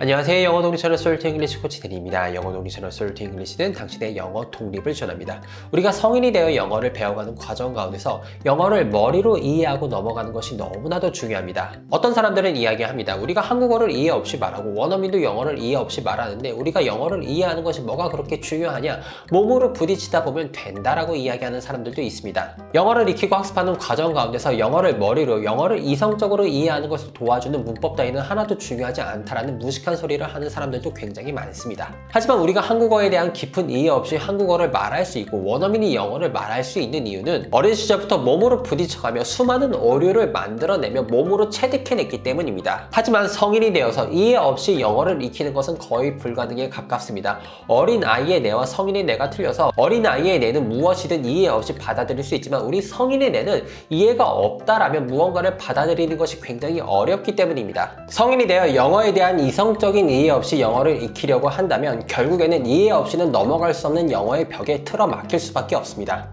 안녕하세요. 영어 독립 채널 솔트 잉글리시 코치 드립니다. 영어 독립 채널 솔트 잉글리시는 당신의 영어 독립을 전합니다. 우리가 성인이 되어 영어를 배워가는 과정 가운데서 영어를 머리로 이해하고 넘어가는 것이 너무나도 중요합니다. 어떤 사람들은 이야기합니다. 우리가 한국어를 이해 없이 말하고 원어민도 영어를 이해 없이 말하는데 우리가 영어를 이해하는 것이 뭐가 그렇게 중요하냐? 몸으로 부딪히다 보면 된다라고 이야기하는 사람들도 있습니다. 영어를 익히고 학습하는 과정 가운데서 영어를 머리로, 영어를 이성적으로 이해하는 것을 도와주는 문법 따위는 하나도 중요하지 않다라는 무식한 소리를 하는 사람들도 굉장히 많습니다. 하지만 우리가 한국어에 대한 깊은 이해 없이 한국어를 말할 수 있고 원어민이 영어를 말할 수 있는 이유는 어린 시절부터 몸으로 부딪혀가며 수많은 어류를 만들어내며 몸으로 체득해냈기 때문입니다. 하지만 성인이 되어서 이해 없이 영어를 익히는 것은 거의 불가능에 가깝습니다. 어린 아이의 뇌와 성인의 뇌가 틀려서 어린 아이의 뇌는 무엇이든 이해 없이 받아들일 수 있지만 우리 성인의 뇌는 이해가 없다라면 무언가를 받아들이는 것이 굉장히 어렵기 때문입니다. 성인이 되어 영어에 대한 이성적인 이해 없이 영어를 익히려고 한다면 결국에는 이해 없이는 넘어갈 수 없는 영어의 벽에 틀어막힐 수밖에 없습니다.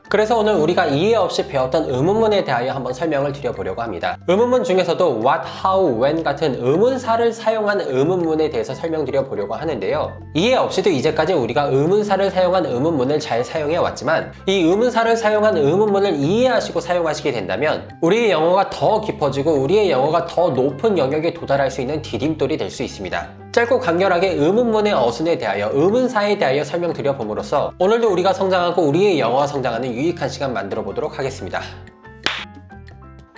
그래서 오늘 우리가 이해 없이 배웠던 의문문에 대하여 한번 설명을 드려보려고 합니다. 의문문 중에서도 what, how, when 같은 의문사를 사용한 의문문에 대해서 설명드려보려고 하는데요. 이해 없이도 이제까지 우리가 의문사를 사용한 의문문을 잘 사용해 왔지만 이 의문사를 사용한 의문문을 이해하시고 사용하시게 된다면 우리의 영어가 더 깊어지고 우리의 영어가 더 높은 영역에 도달할 수 있는 디딤돌이 될 수 있습니다. 짧고 간결하게 의문문의 어순에 대하여, 의문사에 대하여 설명드려봄으로써 오늘도 우리가 성장하고 우리의 영어가 성장하는 유익한 시간 만들어 보도록 하겠습니다.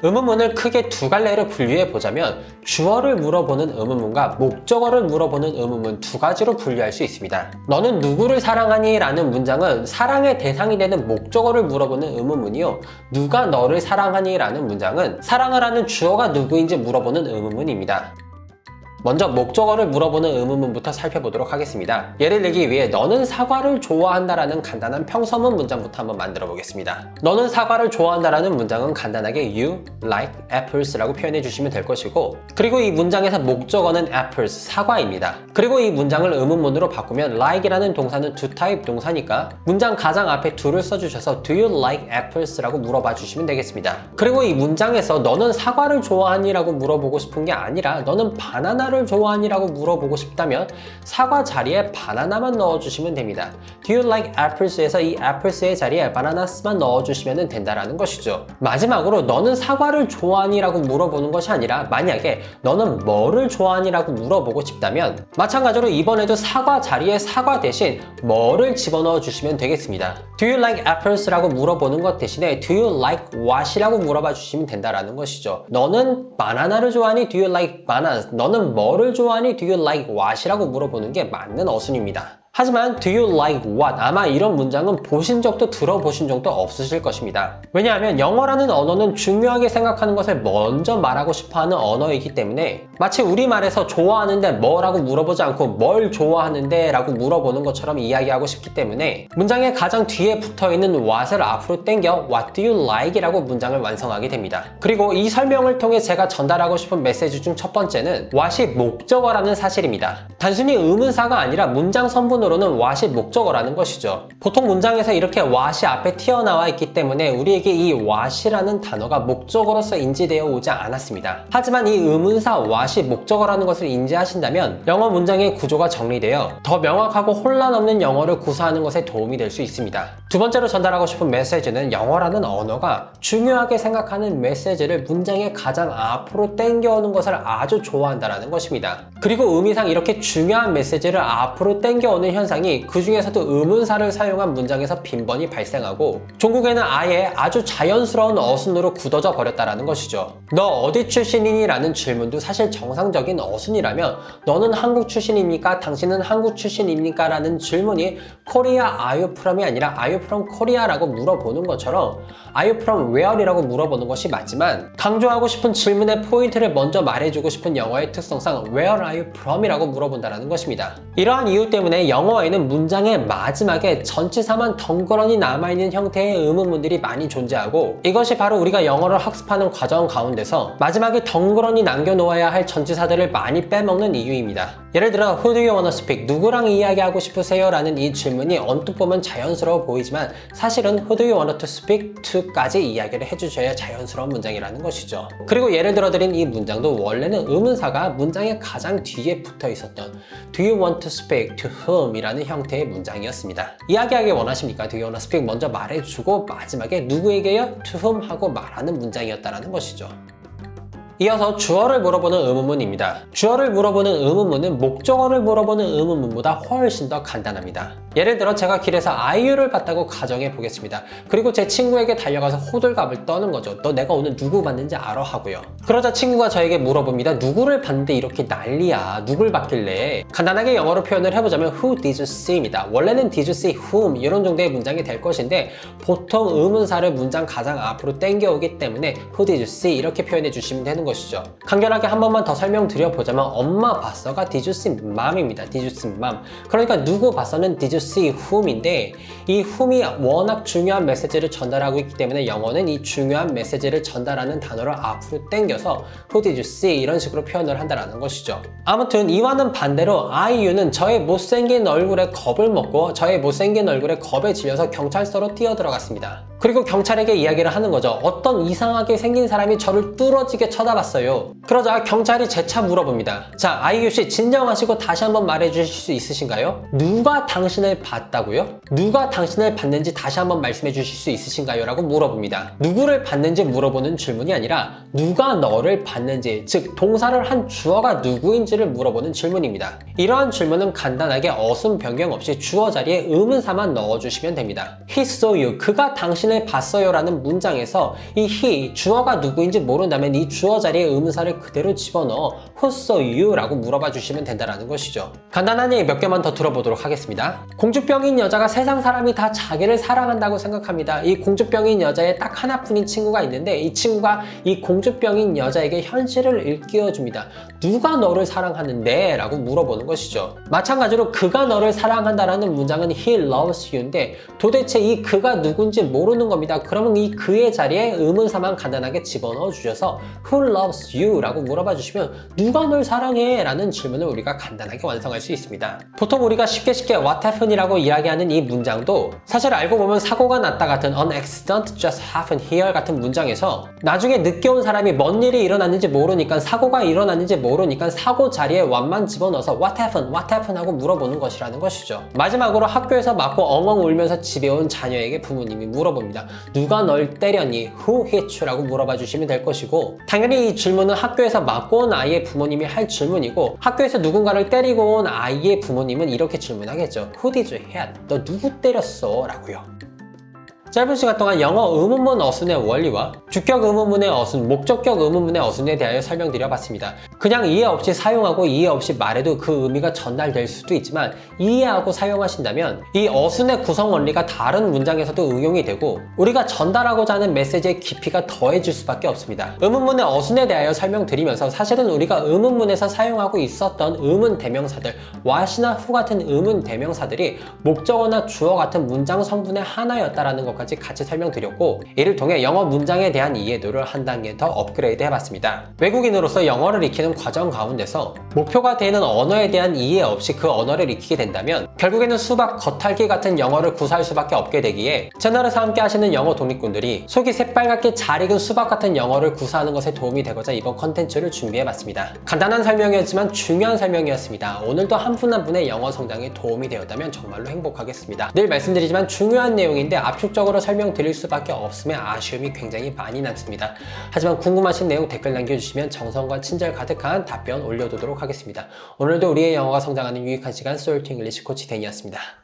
의문문을 크게 두 갈래로 분류해 보자면 주어를 물어보는 의문문과 목적어를 물어보는 의문문 두 가지로 분류할 수 있습니다. 너는 누구를 사랑하니? 라는 문장은 사랑의 대상이 되는 목적어를 물어보는 의문문이요. 누가 너를 사랑하니? 라는 문장은 사랑을 하는 주어가 누구인지 물어보는 의문문입니다. 먼저 목적어를 물어보는 의문문부터 살펴보도록 하겠습니다. 예를 들기 위해 너는 사과를 좋아한다라는 간단한 평서문 문장부터 한번 만들어 보겠습니다. 너는 사과를 좋아한다라는 문장은 간단하게 You like apples 라고 표현해 주시면 될 것이고, 그리고 이 문장에서 목적어는 apples, 사과입니다. 그리고 이 문장을 의문문으로 바꾸면 like이라는 동사는 do type 동사니까 문장 가장 앞에 do를 써주셔서 Do you like apples? 라고 물어봐 주시면 되겠습니다. 그리고 이 문장에서 너는 사과를 좋아하니? 라고 물어보고 싶은 게 아니라 너는 바나나를 좋아하니? 라고 물어보고 싶다면 사과 자리에 바나나만 넣어주시면 됩니다. Do you like apples? 에서 이 apples의 자리에 bananas,만 넣어주시면 된다라는 것이죠. 마지막으로 너는 사과를 좋아하니? 라고 물어보는 것이 아니라 만약에 너는 뭐를 좋아하니? 라고 물어보고 싶다면 마찬가지로 이번에도 사과 자리에 사과 대신 뭐를 집어넣어 주시면 되겠습니다. Do you like apples? 라고 물어보는 것 대신에 Do you like what? 이라고 물어봐 주시면 된다라는 것이죠. 너는 바나나를 좋아하니? Do you like bananas? 너는 뭐를 좋아하니? Do you like what? 이라고 물어보는 게 맞는 어순입니다. 하지만 Do you like what? 아마 이런 문장은 보신 적도 들어보신 적도 없으실 것입니다. 왜냐하면 영어라는 언어는 중요하게 생각하는 것을 먼저 말하고 싶어하는 언어이기 때문에 마치 우리말에서 좋아하는데 뭐라고 물어보지 않고 뭘 좋아하는데 라고 물어보는 것처럼 이야기하고 싶기 때문에 문장의 가장 뒤에 붙어있는 what을 앞으로 당겨 What do you like? 이라고 문장을 완성하게 됩니다. 그리고 이 설명을 통해 제가 전달하고 싶은 메시지 중 첫 번째는 what이 목적어라는 사실입니다. 단순히 의문사가 아니라 문장 선분 으로는 what이 목적어라는 것이죠. 보통 문장에서 이렇게 what이 앞에 튀어나와 있기 때문에 우리에게 이 what이라는 단어가 목적어로서 인지되어 오지 않았습니다. 하지만 이 의문사 what이 목적어라는 것을 인지하신다면 영어 문장의 구조가 정리되어 더 명확하고 혼란 없는 영어를 구사하는 것에 도움이 될 수 있습니다. 두 번째로 전달하고 싶은 메시지는 영어라는 언어가 중요하게 생각하는 메시지를 문장의 가장 앞으로 당겨오는 것을 아주 좋아한다는 것입니다. 그리고 의미상 이렇게 중요한 메시지를 앞으로 당겨오는 현상이 그 중에서도 의문사를 사용한 문장에서 빈번히 발생하고 종국에는 아예 아주 자연스러운 어순으로 굳어져 버렸다는 것이죠. 너 어디 출신이니? 라는 질문도 사실 정상적인 어순이라면 너는 한국 출신입니까? 당신은 한국 출신입니까? 라는 질문이 Korea are you from이 아니라 Are you from Korea? 라고 물어보는 것처럼 Are you from where? 이라고 물어보는 것이 맞지만 강조하고 싶은 질문의 포인트를 먼저 말해주고 싶은 영어의 특성상 Where are you from? 이라고 물어본다는 것입니다. 이러한 이유 때문에 영어에는 문장의 마지막에 전치사만 덩그러니 남아있는 형태의 의문문들이 많이 존재하고 이것이 바로 우리가 영어를 학습하는 과정 가운데서 마지막에 덩그러니 남겨놓아야 할 전치사들을 많이 빼먹는 이유입니다. 예를 들어 Who do you wanna speak? 누구랑 이야기하고 싶으세요? 라는 이 질문이 언뜻 보면 자연스러워 보이지만 사실은 Who do you want to speak to? 까지 이야기를 해주셔야 자연스러운 문장이라는 것이죠. 그리고 예를 들어 드린 이 문장도 원래는 의문사가 문장의 가장 뒤에 붙어 있었던 Do you want to speak to whom? 이라는 형태의 문장이었습니다. 이야기하기 원하십니까? Do you wanna speak? 먼저 말해주고 마지막에 누구에게요? To whom? 하고 말하는 문장이었다는 것이죠. 이어서 주어를 물어보는 의문문입니다. 주어를 물어보는 의문문은 목적어를 물어보는 의문문보다 훨씬 더 간단합니다. 예를 들어 제가 길에서 아이유를 봤다고 가정해 보겠습니다. 그리고 제 친구에게 달려가서 호들갑을 떠는 거죠. 너 내가 오늘 누구 봤는지 알아? 하고요. 그러자 친구가 저에게 물어봅니다. 누구를 봤는데 이렇게 난리야? 누굴 봤길래? 간단하게 영어로 표현을 해보자면 Who did you see입니다. 원래는 did you see whom 이런 정도의 문장이 될 것인데 보통 의문사를 문장 가장 앞으로 땡겨오기 때문에 Who did you see 이렇게 표현해 주시면 되는 것이죠. 간결하게 한 번만 더 설명드려보자면 엄마 봤어가 did you see mom입니다. did you see mom. 그러니까 누구 봤어는 did you see whom인데 이 whom이 워낙 중요한 메시지를 전달하고 있기 때문에 영어는 이 중요한 메시지를 전달하는 단어를 앞으로 땡겨서 Who did you see 이런 식으로 표현을 한다는 것이죠. 아무튼 이와는 반대로 아이유는 저의 못생긴 얼굴에 겁을 먹고 저의 못생긴 얼굴에 겁에 질려서 경찰서로 뛰어들어갔습니다. 그리고 경찰에게 이야기를 하는 거죠. 어떤 이상하게 생긴 사람이 저를 뚫어지게 쳐다봤어요. 그러자 경찰이 재차 물어봅니다. 자, 아이유씨 진정하시고 다시 한번 말해주실 수 있으신가요? 누가 당신을 봤다고요? 누가 당신을 봤는지 다시 한번 말씀해 주실 수 있으신가요? 라고 물어봅니다. 누구를 봤는지 물어보는 질문이 아니라 누가 너를 봤는지, 즉 동사를 한 주어가 누구인지를 물어보는 질문입니다. 이러한 질문은 간단하게 어순 변경 없이 주어 자리에 의문사만 넣어주시면 됩니다. He saw you, 그가 당신을 봤어요 라는 문장에서 이 he, 주어가 누구인지 모른다면 이 주어 자리에 의문사를 그대로 집어넣어 Who saw you? 라고 물어봐 주시면 된다는 것이죠. 간단한 얘기 몇 개만 더 들어보도록 하겠습니다. 공주병인 여자가 세상 사람이 다 자기를 사랑한다고 생각합니다. 이 공주병인 여자의 딱 하나뿐인 친구가 있는데 이 친구가 이 공주병인 여자에게 현실을 일깨워줍니다. 누가 너를 사랑하는데? 라고 물어보는 것이죠. 마찬가지로 그가 너를 사랑한다라는 문장은 he loves you인데 도대체 이 그가 누군지 모르는 겁니다. 그러면 이 그의 자리에 의문사만 간단하게 집어넣어 주셔서 Who loves you? 라고 물어봐 주시면 누가 널 사랑해? 라는 질문을 우리가 간단하게 완성할 수 있습니다. 보통 우리가 쉽게 What happened? 이라고 이야기하는 이 문장도 사실 알고 보면 사고가 났다 같은 An accident just happened here 같은 문장에서 나중에 늦게 온 사람이 뭔 일이 일어났는지 모르니까 사고가 일어났는지 모르니까 사고 자리에 what만 집어넣어서 What happened? 하고 물어보는 것이라는 것이죠. 마지막으로 학교에서 맞고 엉엉 울면서 집에 온 자녀에게 부모님이 물어봅니다. 누가 널 때렸니? Who hit you? 라고 물어봐 주시면 될 것이고 당연히 이 질문은 학교에서 맞고 온 아이의 부모님이 할 질문이고 학교에서 누군가를 때리고 온 아이의 부모님은 이렇게 질문하겠죠. Who did you hit? 너 누구 때렸어? 라고요. 짧은 시간 동안 영어 의문문 어순의 원리와 주격 의문문의 어순, 목적격 의문문의 어순에 대하여 설명드려봤습니다. 그냥 이해 없이 사용하고 이해 없이 말해도 그 의미가 전달될 수도 있지만 이해하고 사용하신다면 이 어순의 구성 원리가 다른 문장에서도 응용이 되고 우리가 전달하고자 하는 메시지의 깊이가 더해질 수밖에 없습니다. 의문문의 어순에 대하여 설명드리면서 사실은 우리가 의문문에서 사용하고 있었던 의문 대명사들, what이나 who 같은 의문 대명사들이 목적어나 주어 같은 문장 성분의 하나였다라는 것까지 같이 설명드렸고 이를 통해 영어 문장에 대한 이해도를 한 단계 더 업그레이드 해봤습니다. 외국인으로서 영어를 익히는 과정 가운데서 목표가 되는 언어에 대한 이해 없이 그 언어를 익히게 된다면 결국에는 수박 겉핥기 같은 영어를 구사할 수밖에 없게 되기에 채널에서 함께 하시는 영어 독립군들이 속이 새빨갛게 잘 익은 수박 같은 영어를 구사하는 것에 도움이 되고자 이번 컨텐츠를 준비해봤습니다. 간단한 설명이었지만 중요한 설명이었습니다. 오늘도 한 분 한 분의 영어 성장에 도움이 되었다면 정말로 행복하겠습니다. 늘 말씀드리지만 중요한 내용인데 압축적으로 설명드릴 수밖에 없음에 아쉬움이 굉장히 많이 남습니다. 하지만 궁금하신 내용 댓글 남겨주시면 정성과 친절 가득한 답변 올려두도록 하겠습니다. 오늘도 우리의 영어가 성장하는 유익한 시간 소울투 잉글리시 코치 데니였습니다.